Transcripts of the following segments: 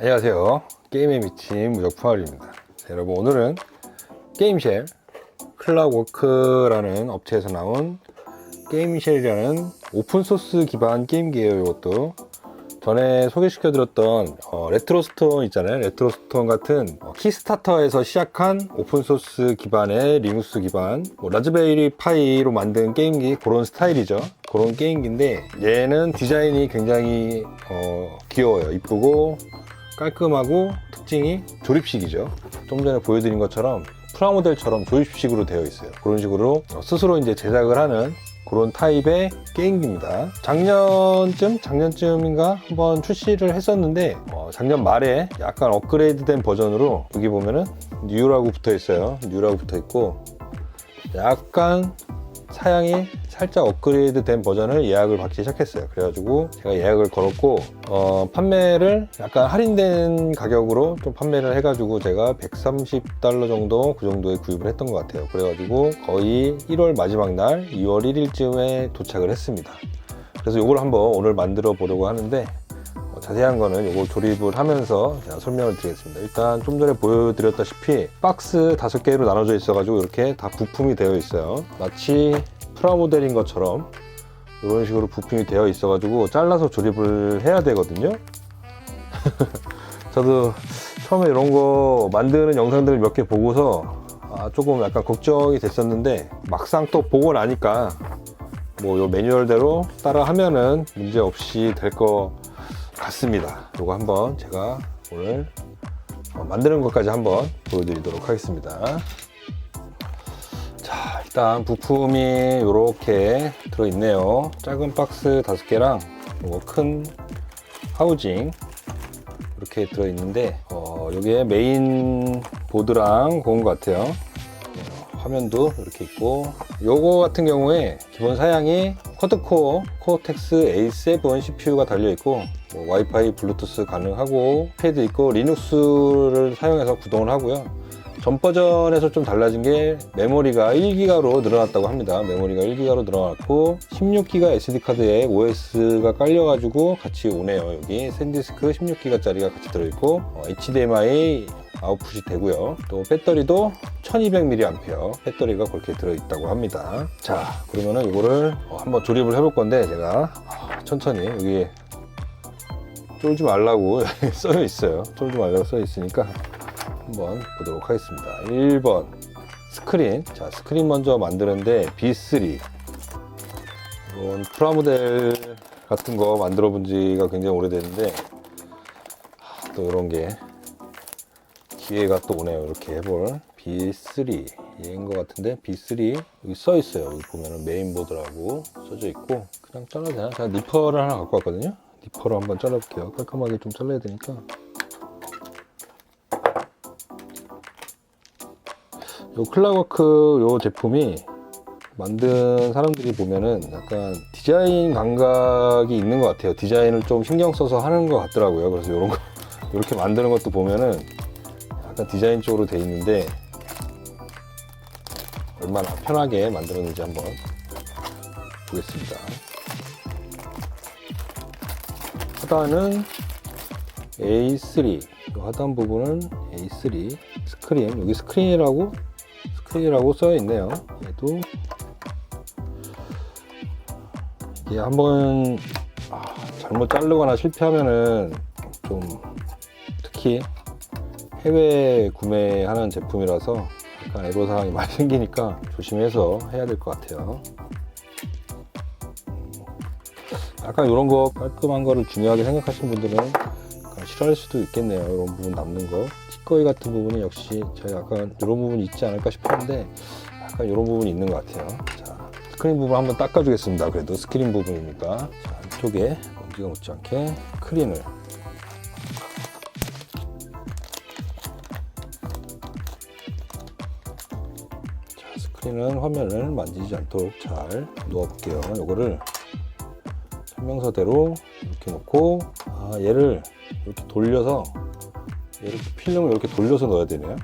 안녕하세요. 게임에 미친 무적풍아리입니다. 여러분, 오늘은 게임쉘 클라우워크라는 업체에서 나온 게임쉘이라는 오픈소스 기반 게임기예요. 이것도 전에 소개시켜 드렸던 레트로스톤 있잖아요. 레트로스톤 같은 키스타터에서 시작한 오픈소스 기반의 리눅스 기반 라즈베리 파이로 만든 게임기, 그런 스타일이죠. 그런 게임기인데 얘는 디자인이 굉장히 귀여워요. 이쁘고 깔끔하고, 특징이 조립식이죠. 좀 전에 보여드린 것처럼 프라모델처럼 조립식으로 되어 있어요. 그런 식으로 스스로 이제 제작을 하는 그런 타입의 게임기입니다. 작년쯤인가 한번 출시를 했었는데 작년 말에 약간 업그레이드된 버전으로, 여기 보면은 뉴라고 붙어 있어요. 뉴라고 붙어 있고, 약간 사양이 살짝 업그레이드 된 버전을 예약을 받기 시작했어요. 그래가지고 제가 예약을 걸었고, 판매를 약간 할인된 가격으로 좀 판매를 해가지고 제가 $130 정도, 그 정도에 구입을 했던 것 같아요. 그래가지고 거의 1월 마지막 날 2월 1일쯤에 도착을 했습니다. 그래서 이걸 한번 오늘 만들어 보려고 하는데, 자세한 거는 이걸 조립을 하면서 제가 설명을 드리겠습니다. 일단 좀 전에 보여드렸다시피 박스 5개로 나눠져 있어가지고 이렇게 다 부품이 되어 있어요. 마치 프라모델인 것처럼 이런 식으로 부품이 되어 있어가지고 잘라서 조립을 해야 되거든요. 저도 처음에 이런 거 만드는 영상들을 몇 개 보고서 조금 약간 걱정이 됐었는데, 막상 또 보고 나니까 요 매뉴얼대로 따라 하면은 문제 없이 될 거 같습니다. 이거 한번 제가 오늘 만드는 것까지 한번 보여드리도록 하겠습니다. 자, 일단 부품이 이렇게 들어있네요. 작은 박스 5개랑 큰 하우징 이렇게 들어있는데, 여기에 메인 보드랑 그런 것 같아요. 화면도 이렇게 있고, 요거 같은 경우에 기본 사양이 쿼드코어 코어텍스 A7 CPU가 달려있고, 와이파이 블루투스 가능하고, 패드 있고, 리눅스를 사용해서 구동을 하고요. 전 버전에서 좀 달라진 게 메모리가 1기가로 늘어났다고 합니다. 메모리가 1기가로 늘어났고 16기가 SD카드에 OS가 깔려가지고 같이 오네요. 여기 샌디스크 16기가짜리가 같이 들어있고, HDMI 아웃풋이 되고요. 또 배터리도 1200mAh 배터리가 그렇게 들어있다고 합니다. 자, 그러면은 이거를 한번 조립을 해볼 건데, 제가 천천히, 여기 쫄지 말라고 써 있어요. 쫄지 말라고 써 있으니까 한번 보도록 하겠습니다. 1번 스크린. 자, 스크린 먼저 만드는데 B3 이런 프라모델 같은 거 만들어 본 지가 굉장히 오래됐는데, 또 이런 게 기회가 또 오네요. 이렇게 해볼 B3 얘인 것 같은데, B3 여기 써 있어요. 여기 보면은 메인보드라고 써져 있고, 그냥 잘라도 되나? 제가 니퍼를 하나 갖고 왔거든요. 니퍼로 한번 잘라볼게요. 깔끔하게 좀 잘라야 되니까. 요 클라워크 요 제품이 만든 사람들이 보면은 약간 디자인 감각이 있는 것 같아요. 디자인을 좀 신경 써서 하는 것 같더라고요. 그래서 요런 거 이렇게 만드는 것도 보면은 약간 디자인 쪽으로 돼 있는데, 얼마나 편하게 만들었는지 한번 보겠습니다. 하단은 A3, 하단 부분은 A3, 스크린, 여기 스크린이라고 써 있네요. 얘도 이게 한번 잘못 자르거나 실패하면은, 좀 특히 해외 구매하는 제품이라서 약간 애로사항이 많이 생기니까 조심해서 해야 될 것 같아요. 약간 이런 거 깔끔한 거를 중요하게 생각하시는 분들은 약간 싫어할 수도 있겠네요. 이런 부분 남는 거, 찌꺼기 같은 부분이 역시 제가 약간 이런 부분이 있지 않을까 싶었는데, 약간 이런 부분이 있는 것 같아요. 자, 스크린 부분 한번 닦아주겠습니다. 그래도 스크린 부분이니까. 자, 이쪽에 먼지가 묻지 않게 스크린을, 스크린은 화면을 만지지 않도록 잘 놓아볼게요. 이거를 설명서대로 이렇게 놓고, 얘를 이렇게 돌려서, 이렇게 필름을 이렇게 돌려서 넣어야 되네요.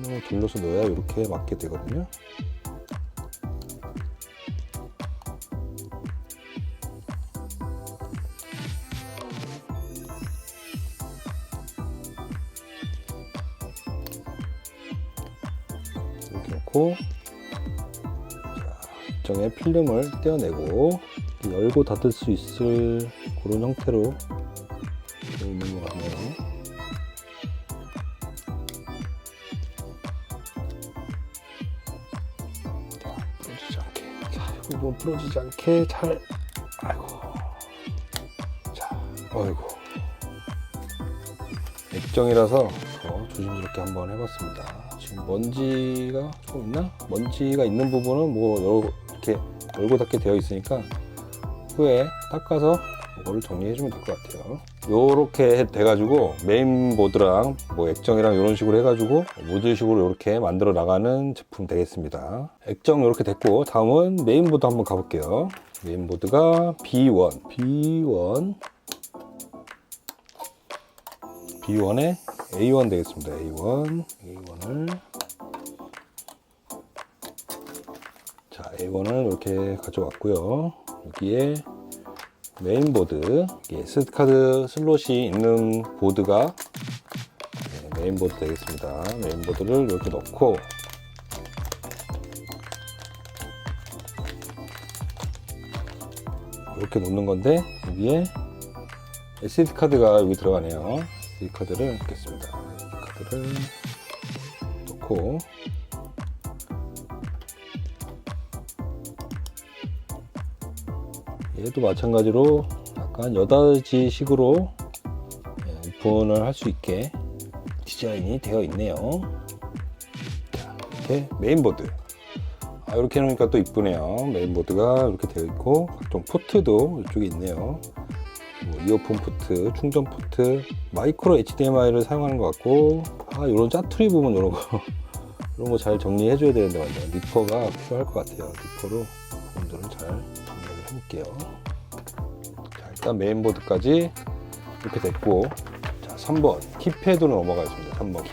필름을 돌려서 넣어야 이렇게 맞게 되거든요. 이렇게 놓고, 자, 액정에 필름을 떼어내고 열고 닫을 수 있을 그런 형태로 되어 있는 것 같네요. 부러지지 않게. 자, 이 부분 부러지지 않게 잘. 아이고. 자, 어이구. 액정이라서 더 조심스럽게 한번 해봤습니다. 지금 먼지가 좀 있나? 먼지가 있는 부분은 뭐 이렇게 열고 닫게 되어 있으니까 후에 닦아서 이거를 정리해주면 될 것 같아요. 요렇게 돼가지고 메인보드랑 뭐 액정이랑 이런 식으로 해가지고 모듈식으로 이렇게 만들어 나가는 제품 되겠습니다. 액정 이렇게 됐고, 다음은 메인보드 한번 가볼게요. 메인보드가 B1의 A1 되겠습니다. A1을 자, A1을 이렇게 가져왔고요. 여기에 메인보드, SD카드 슬롯이 있는 보드가 메인보드 되겠습니다. 메인보드를 이렇게 넣고, 이렇게 놓는 건데, 여기에 SD카드가 여기 들어가네요. SD카드를 넣겠습니다. SD카드를 넣고, 얘도 마찬가지로 약간 여닫이 식으로 오픈을 할 수 있게 디자인이 되어 있네요. 자, 이렇게 메인보드. 이렇게 해놓으니까 또 이쁘네요. 메인보드가 이렇게 되어 있고, 각종 포트도 이쪽에 있네요. 뭐 이어폰 포트, 충전 포트, 마이크로 HDMI를 사용하는 것 같고, 이런 짜투리 부분 이런 거 잘 정리해 줘야 되는데, 완전 리퍼가 필요할 것 같아요. 리퍼로 부분들을 잘 정리를 해볼게요. 자, 일단 메인보드까지 이렇게 됐고, 자, 3번 키패드로 넘어가겠습니다. 3번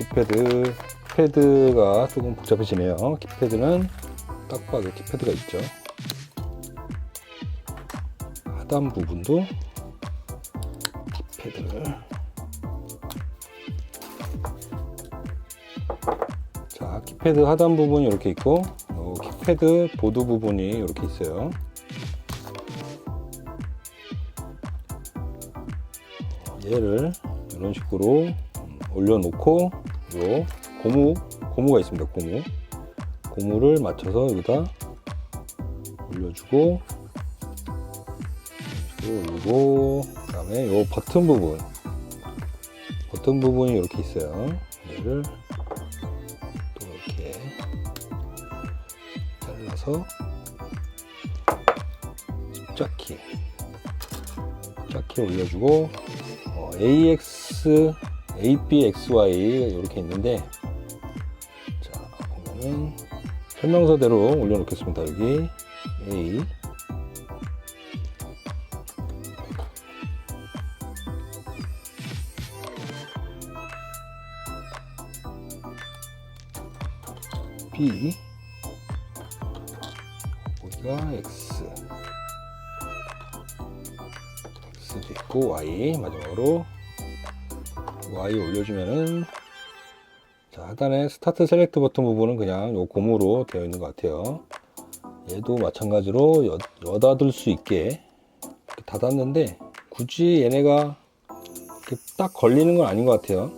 키패드가 조금 복잡해지네요. 키패드는 딱 봐도 키패드가 있죠. 하단 부분도 키패드를, 자, 키패드 하단 부분이 이렇게 있고, 키패드 보드 부분이 이렇게 있어요. 얘를 이런 식으로 올려놓고, 요 고무가 있습니다. 고무를 맞춰서 여기다 올려주고, 그리고 그다음에 요 버튼 부분이 이렇게 있어요. 얘를 또 이렇게 잘라서 십자키 올려주고, AX, ABXY 이렇게 있는데, 자, 보면은 설명서대로 올려놓겠습니다. 여기 A, B, 여기가 X도 있고, Y, 마지막으로 Y 올려주면은, 자, 하단에 스타트 셀렉트 버튼 부분은 그냥 요 고무로 되어 있는 것 같아요. 얘도 마찬가지로 여닫을 수 있게 이렇게 닫았는데, 굳이 얘네가 이렇게 딱 걸리는 건 아닌 것 같아요.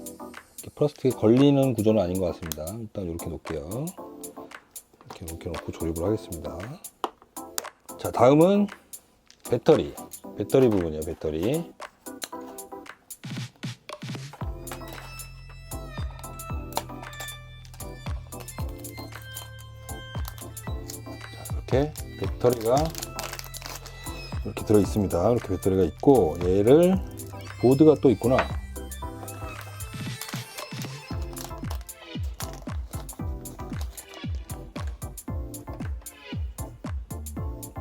이렇게 플라스틱에 걸리는 구조는 아닌 것 같습니다. 일단 이렇게 놓을게요. 이렇게 놓고 조립을 하겠습니다. 자, 다음은 배터리 부분이에요. 배터리. 자, 이렇게 배터리가 이렇게 들어 있습니다. 이렇게 배터리가 있고, 얘를 보드가 또 있구나.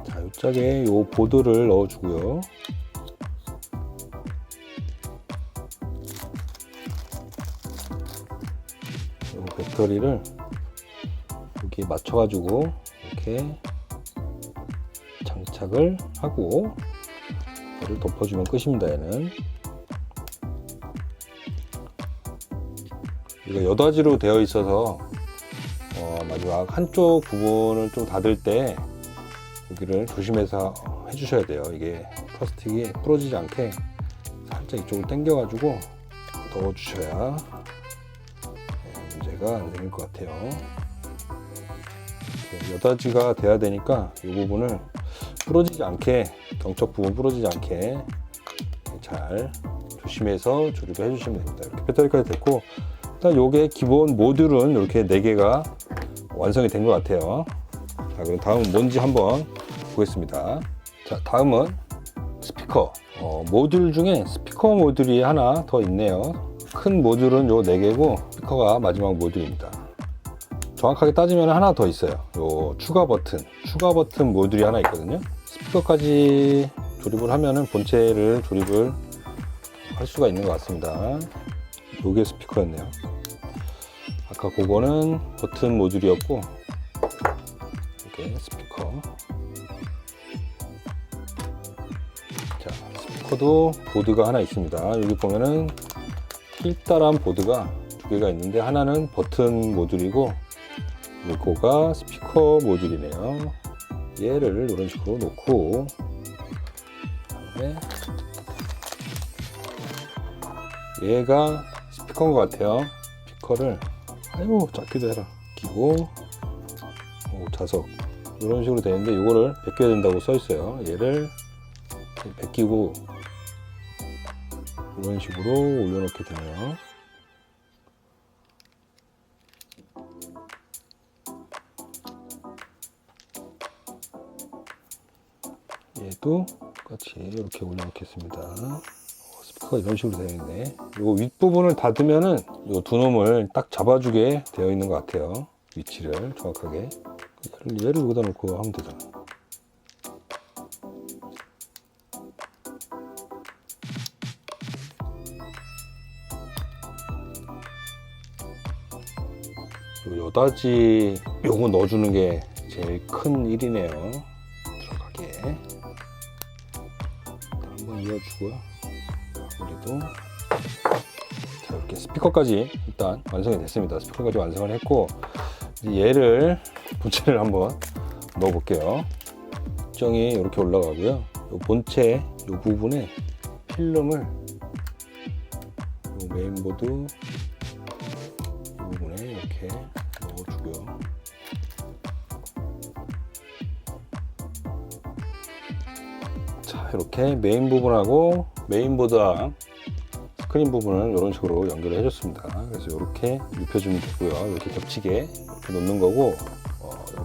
자, 요짝에 요 보드를 넣어주고요. 요 배터리를 여기에 맞춰가지고 이렇게 장착을 하고, 얘를 덮어주면 끝입니다. 얘는 얘가 여닫이로 되어 있어서 자, 마지막 한쪽 부분을 좀 닫을 때 여기를 조심해서 해주셔야 돼요. 이게 플라스틱이 부러지지 않게 살짝 이쪽을 당겨 가지고 넣어 주셔야 문제가 안 생길 것 같아요. 여닫이가 돼야 되니까 이 부분을 부러지지 않게, 경첩 부분 부러지지 않게 잘 조심해서 조립을 해주시면 됩니다. 이렇게 배터리까지 됐고, 일단 요게 기본 모듈은 이렇게 4개가 완성이 된 것 같아요. 자, 그럼 다음은 뭔지 한번 보겠습니다. 자, 다음은 스피커. 모듈 중에 스피커 모듈이 하나 더 있네요. 큰 모듈은 요 4개고 스피커가 마지막 모듈입니다. 정확하게 따지면 하나 더 있어요. 요 추가 버튼 모듈이 하나 있거든요. 스피커까지 조립을 하면은 본체를 조립을 할 수가 있는 것 같습니다. 요게 스피커였네요. 아까 그거는 버튼 모듈이었고, 이게 스피커. 자, 스피커도 보드가 하나 있습니다. 여기 보면은 필따란 보드가 2개가 있는데, 하나는 버튼 모듈이고 이거가 스피커 모듈이네요. 얘를 이런 식으로 놓고, 그다음에 얘가 스피커인 것 같아요. 스피커를 아이고 작기도 해라 끼고, 자석 이런 식으로 되는데 이거를 벗겨야 된다고 써 있어요. 얘를 벗기고 이런 식으로 올려놓게 되네요. 얘도 똑같이 이렇게 올려놓겠습니다. 스피커가 이런 식으로 되어 있네. 이 윗부분을 닫으면은 이 두 놈을 딱 잡아주게 되어 있는 것 같아요. 위치를 정확하게. 얘를 여기다 놓고 하면 되잖아. 여닫이 요거 넣어주는 게 제일 큰 일이네요. 들어가게 한번 이어주고요. 그래도 자, 이렇게 스피커까지 일단 완성이 됐습니다. 스피커까지 완성을 했고, 이제 얘를 본체를 한번 넣어 볼게요. 특정이 이렇게 올라가고요. 요 본체 요 부분에 필름을 요 메인보드 이 부분에 이렇게 넣어주고요. 자, 이렇게 메인 부분하고 메인보드랑 스크린 부분을 이런 식으로 연결을 해줬습니다. 그래서 이렇게 눕혀주면 되고요. 이렇게 겹치게 이렇게 놓는 거고,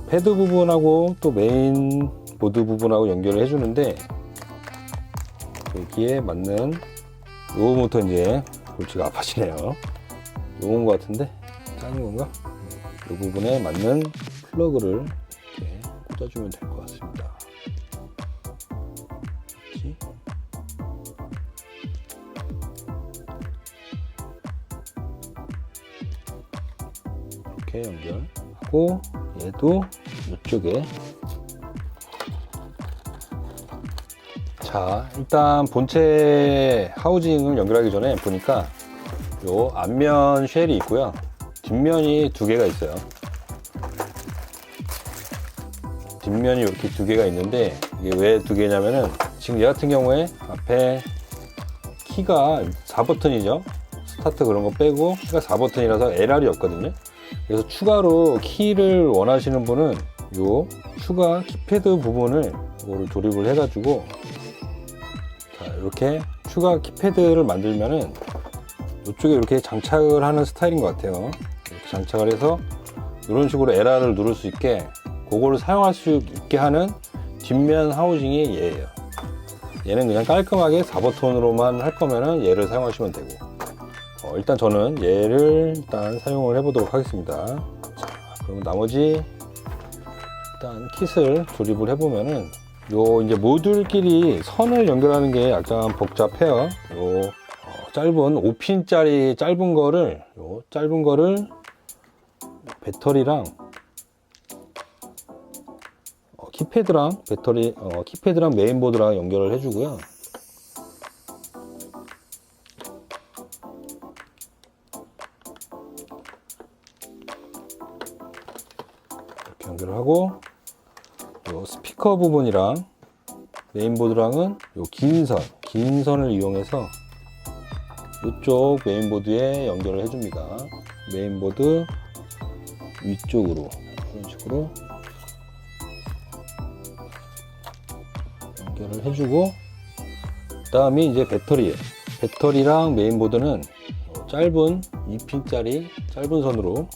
패드 부분하고 또 메인 보드 부분하고 연결을 해주는데, 여기에 맞는 요 부분부터 이제 골치가 아파지네요. 요건 것 같은데 작은 건가? 이 부분에 맞는 플러그를 이렇게 꽂아주면 될 것 같습니다. 그렇지? 이렇게 연결하고, 얘도 이쪽에. 자, 일단 본체 하우징을 연결하기 전에 보니까 요 앞면 쉘이 있고요, 뒷면이 2개가 있어요. 뒷면이 이렇게 2개가 있는데, 이게 왜 2개냐면은 지금 얘 같은 경우에 앞에 키가 4버튼이죠 스타트 그런 거 빼고 키가 4버튼이라서 LR이 없거든요. 그래서 추가로 키를 원하시는 분은 요 추가 키패드 부분을 이거를 조립을 해 가지고, 자, 이렇게 추가 키패드를 만들면은 이쪽에 이렇게 장착을 하는 스타일인 것 같아요. 이렇게 장착을 해서 이런 식으로 LR을 누를 수 있게, 그거를 사용할 수 있게 하는 뒷면 하우징이 얘예요. 얘는 그냥 깔끔하게 4버튼으로만 할 거면은 얘를 사용하시면 되고, 일단 저는 얘를 일단 사용을 해 보도록 하겠습니다. 자, 그러면 나머지 일단 킷을 조립을 해 보면은, 요 이제 모듈끼리 선을 연결하는 게 약간 복잡해요. 요 짧은 5핀짜리 짧은 거를 배터리랑 키패드랑 키패드랑 메인보드랑 연결을 해주고요. 연결을 하고, 요 스피커 부분이랑 메인보드랑은 요 긴 선을 이용해서 이쪽 메인보드에 연결을 해줍니다. 메인보드 위쪽으로 이런 식으로 연결을 해주고, 그 다음에 이제 배터리랑 메인보드는 짧은 2핀짜리 짧은 선으로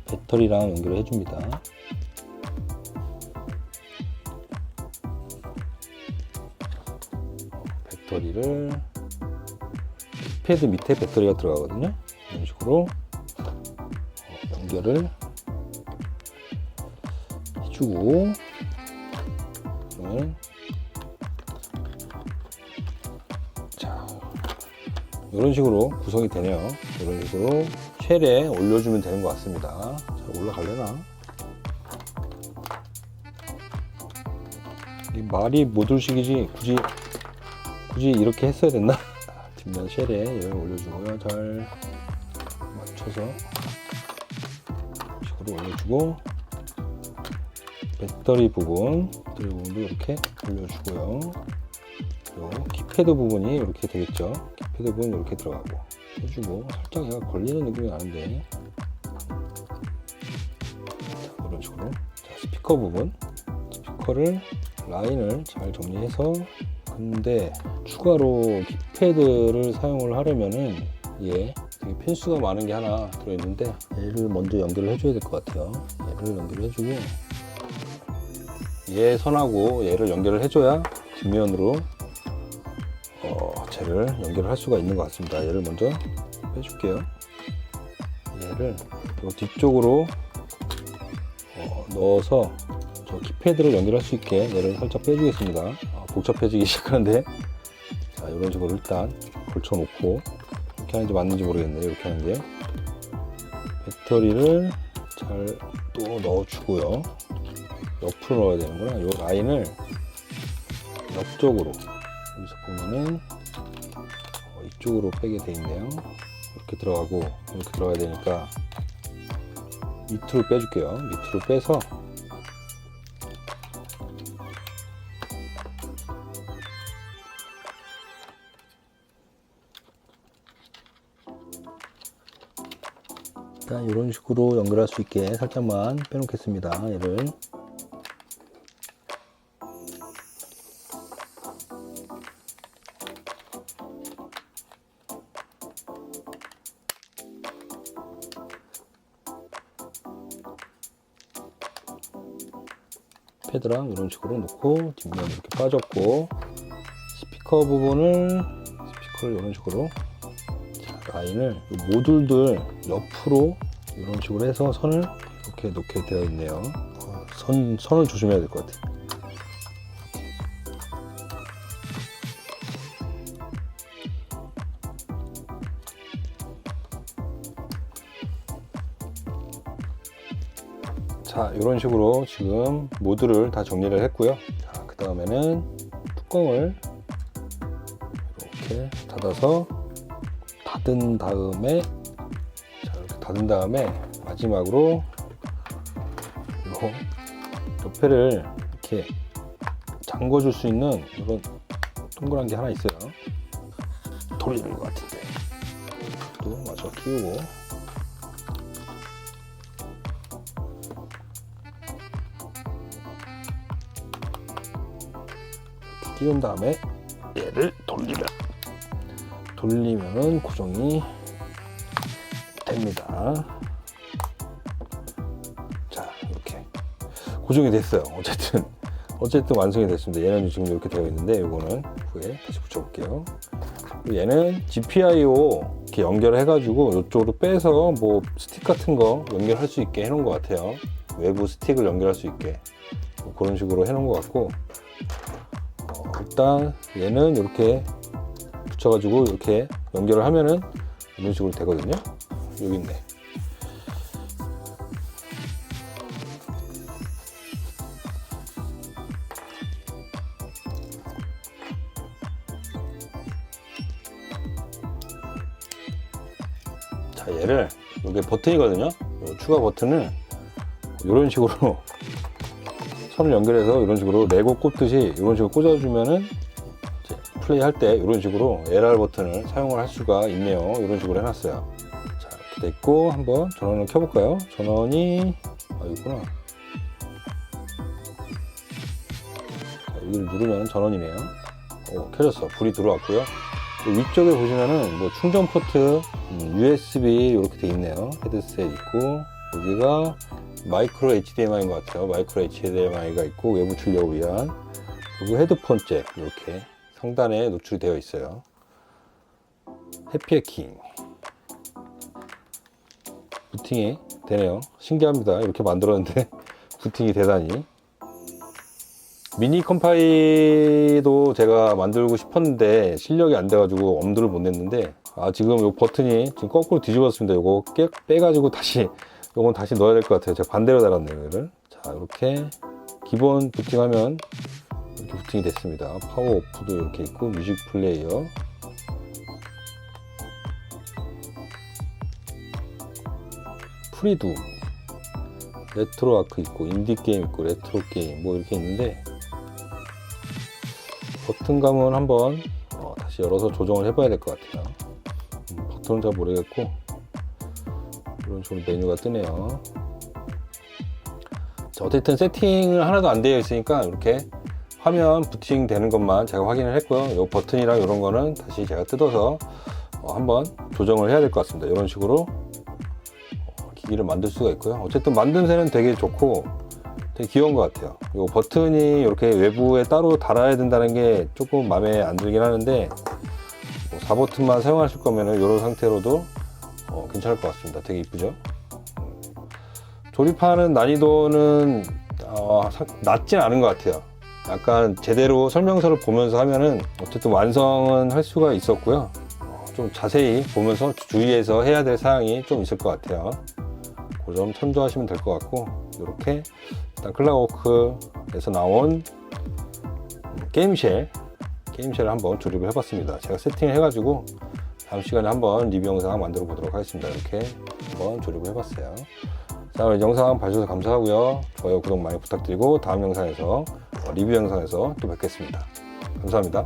배터리랑 연결을 해줍니다. 배터리를 키패드 밑에 배터리가 들어가거든요. 이런 식으로 연결을 해주고, 자, 이런 식으로 구성이 되네요. 이런 식으로 쉘에 올려주면 되는 것 같습니다. 자, 올라가려나? 이 말이 모듈식이지 굳이 이렇게 했어야 됐나? 뒷면 쉘에 이렇게 올려주고요. 잘 맞춰서 이런 식으로 올려주고, 배터리 부분도 이렇게 올려주고요. 요 키패드 부분이 이렇게 되겠죠. 키패드 부분 이렇게 들어가고 해주고, 살짝 얘가 걸리는 느낌이 나는데, 자, 이런 식으로. 자, 스피커 부분, 스피커를 라인을 잘 정리해서, 근데 추가로 키패드를 사용을 하려면은 되게 핀수가 많은 게 하나 들어있는데, 얘를 먼저 연결을 해줘야 될 것 같아요. 얘를 연결해주고, 얘 선하고 얘를 연결을 해줘야 뒷면으로 쟤를 연결을 할 수가 있는 것 같습니다. 얘를 먼저 빼줄게요. 얘를 요 뒤쪽으로 넣어서 저 키패드를 연결할 수 있게 얘를 살짝 빼주겠습니다. 복잡해지기 시작하는데, 자, 이런 식으로 일단 걸쳐 놓고, 이렇게 하는지 맞는지 모르겠네요. 이렇게 하는 게. 배터리를 잘 또 넣어주고요. 옆으로 넣어야 되는구나. 이 라인을 옆쪽으로, 여기서 보면은 이쪽으로 빼게 돼 있네요. 이렇게 들어가고 이렇게 들어가야 되니까 밑으로 빼줄게요. 밑으로 빼서 일단 이런 식으로 연결할 수 있게 살짝만 빼놓겠습니다. 얘를. 패드랑 이런 식으로 놓고, 뒷면 이렇게 빠졌고, 스피커를 이런 식으로, 자, 라인을 모듈들 옆으로 이런 식으로 해서 선을 이렇게 놓게 되어 있네요. 선을 조심해야 될 것 같아요. 자, 이런 식으로 지금 모듈을 다 정리를 했고요. 자, 그 다음에는 뚜껑을 이렇게 닫아서 닫은 다음에, 자, 이렇게 닫은 다음에 마지막으로 요 옆에를 이렇게 잠궈 줄 수 있는 이런 동그란 게 하나 있어요. 돌리는 것 같은데 또 마저 끼우고, 끼운 다음에 얘를 돌리면은 고정이 됩니다. 자, 이렇게 고정이 됐어요. 어쨌든 완성이 됐습니다. 얘는 지금 이렇게 되어 있는데, 이거는 후에 다시 붙여볼게요. 얘는 GPIO 이렇게 연결을 해가지고 이쪽으로 빼서 뭐 스틱 같은 거 연결할 수 있게 해놓은 것 같아요. 외부 스틱을 연결할 수 있게 뭐 그런 식으로 해놓은 것 같고, 일단 얘는 이렇게 붙여가지고 이렇게 연결을 하면은 이런 식으로 되거든요. 여기 있네. 자, 얘를, 이게 버튼이거든요. 이 추가 버튼을 이런 식으로 선을 연결해서 이런 식으로 레고 꽂듯이 이런 식으로 꽂아주면은 이제 플레이 할 때 이런 식으로 LR 버튼을 사용을 할 수가 있네요. 이런 식으로 해놨어요. 자, 이렇게 됐고 한번 전원을 켜볼까요? 전원이 있구나. 자, 여기를 누르면 전원이네요. 켜졌어. 불이 들어왔고요. 위쪽에 보시면은 뭐 충전 포트, USB 이렇게 돼 있네요. 헤드셋 있고 여기가 마이크로 HDMI인 것 같아요. 마이크로 HDMI가 있고 외부 출력을 위한, 그리고 헤드폰 잭 이렇게 상단에 노출이 되어 있어요. 해피해킹 부팅이 되네요. 신기합니다. 이렇게 만들었는데 부팅이 되다니. 미니 컴파이도 제가 만들고 싶었는데 실력이 안 돼가지고 엄두를 못 냈는데, 지금 이 버튼이 지금 거꾸로 뒤집었습니다. 이거 빼가지고 다시 요건 다시 넣어야 될 것 같아요. 제가 반대로 달았네요, 얘를. 자, 이렇게 기본 부팅하면 이렇게 부팅이 됐습니다. 파워 오프도 이렇게 있고, 뮤직 플레이어, 프리둠, 레트로 아크 있고, 인디 게임 있고, 레트로 게임 뭐 이렇게 있는데, 버튼감은 한번 다시 열어서 조정을 해봐야 될 것 같아요. 버튼은 잘 모르겠고 이런 식으로 메뉴가 뜨네요. 자, 어쨌든 세팅을 하나도 안 되어 있으니까 이렇게 화면 부팅 되는 것만 제가 확인을 했고요. 이 버튼이랑 이런 거는 다시 제가 뜯어서 한번 조정을 해야 될 것 같습니다. 이런 식으로 기기를 만들 수가 있고요. 어쨌든 만듦새는 되게 좋고 되게 귀여운 것 같아요. 이 버튼이 이렇게 외부에 따로 달아야 된다는 게 조금 마음에 안 들긴 하는데, 4버튼만 사용하실 거면은 이런 상태로도 괜찮을 것 같습니다. 되게 이쁘죠? 조립하는 난이도는 낮진 않은 것 같아요. 약간 제대로 설명서를 보면서 하면은 어쨌든 완성은 할 수가 있었고요. 좀 자세히 보면서 주의해서 해야 될 사항이 좀 있을 것 같아요. 그 점 참조하시면 될 것 같고, 이렇게 일단 클락워크에서 나온 게임쉘을 한번 조립을 해봤습니다. 제가 세팅을 해가지고 다음 시간에 한번 리뷰 영상 만들어 보도록 하겠습니다. 이렇게 한번 조립을 해봤어요. 자, 오늘 영상 봐주셔서 감사하고요. 좋아요, 구독 많이 부탁드리고 다음 영상에서 리뷰 영상에서 또 뵙겠습니다. 감사합니다.